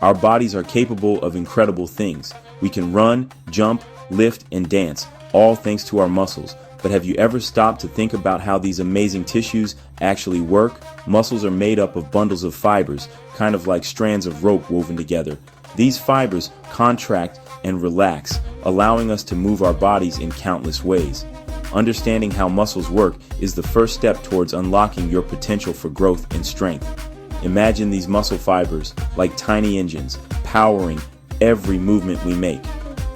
Our bodies are capable of incredible things. We can run, jump, lift, and dance, all thanks to our muscles. But have you ever stopped to think about how these amazing tissues actually work? Muscles are made up of bundles of fibers, kind of like strands of rope woven together. These fibers contract and relax, allowing us to move our bodies in countless ways. Understanding how muscles work is the first step towards unlocking your potential for growth and strength. Imagine these muscle fibers like tiny engines, powering every movement we make.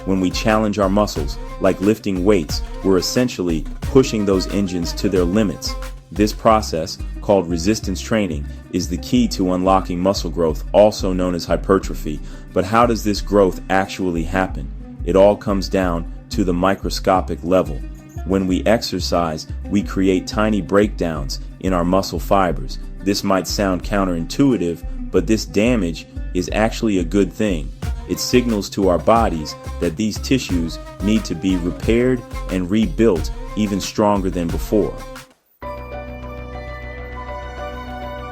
When we challenge our muscles, like lifting weights, we're essentially pushing those engines to their limits. This process, called resistance training, is the key to unlocking muscle growth, also known as hypertrophy. But how does this growth actually happen? It all comes down to the microscopic level. When we exercise, we create tiny breakdowns in our muscle fibers. This might sound counterintuitive, but this damage is actually a good thing. It signals to our bodies that these tissues need to be repaired and rebuilt even stronger than before.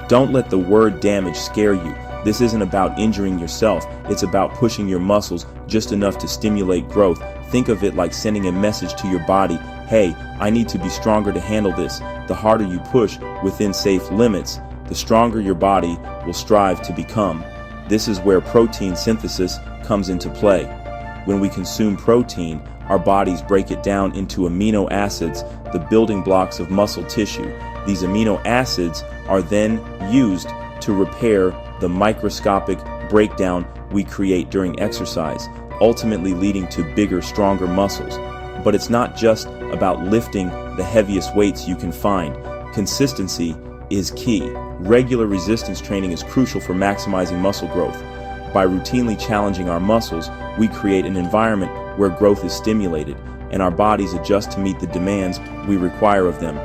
Don't let the word damage scare you. This isn't about injuring yourself. It's about pushing your muscles just enough to stimulate growth. Think of it like sending a message to your body. Hey, I need to be stronger to handle this. The harder you push within safe limits, the stronger your body will strive to become. This is where protein synthesis comes into play. When we consume protein, our bodies break it down into amino acids, the building blocks of muscle tissue. These amino acids are then used to repair the microscopic breakdown we create during exercise, ultimately leading to bigger, stronger muscles. But it's not just about lifting the heaviest weights you can find. Consistency is key. Regular resistance training is crucial for maximizing muscle growth. By routinely challenging our muscles, we create an environment where growth is stimulated and our bodies adjust to meet the demands we require of them.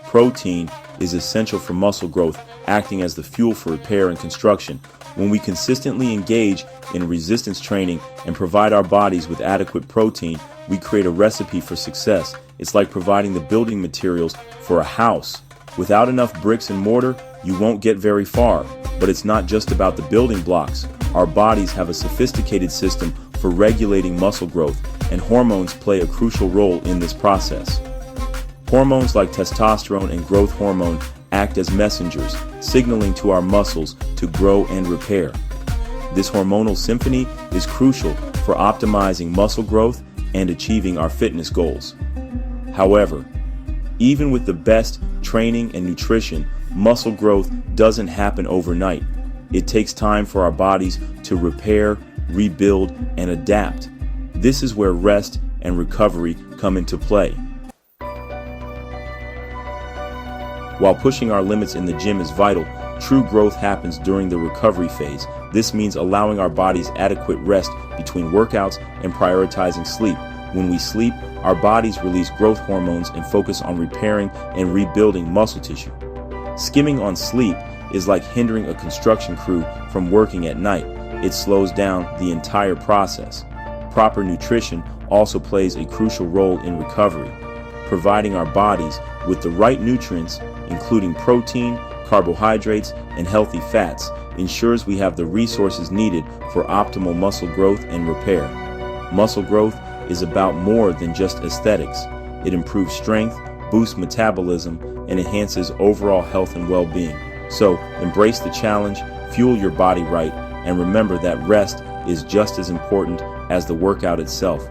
Protein is essential for muscle growth, acting as the fuel for repair and construction. When we consistently engage in resistance training and provide our bodies with adequate protein, we create a recipe for success. It's like providing the building materials for a house. Without enough bricks and mortar, you won't get very far. But it's not just about the building blocks. Our bodies have a sophisticated system for regulating muscle growth, and hormones play a crucial role in this process. Hormones like testosterone and growth hormone act as messengers, signaling to our muscles to grow and repair. This hormonal symphony is crucial for optimizing muscle growth and achieving our fitness goals. However, even with the best training and nutrition, muscle growth doesn't happen overnight. It takes time for our bodies to repair, rebuild, and adapt. This is where rest and recovery come into play. While pushing our limits in the gym is vital, true growth happens during the recovery phase. This means allowing our bodies adequate rest between workouts and prioritizing sleep. When we sleep, our bodies release growth hormones and focus on repairing and rebuilding muscle tissue. Skimming on sleep is like hindering a construction crew from working at night. It slows down the entire process. Proper nutrition also plays a crucial role in recovery. Providing our bodies with the right nutrients, including protein, carbohydrates, and healthy fats, ensures we have the resources needed for optimal muscle growth and repair. Muscle growth is about more than just aesthetics. It improves strength, boosts metabolism, and enhances overall health and well-being. So, embrace the challenge, fuel your body right, and remember that rest is just as important as the workout itself.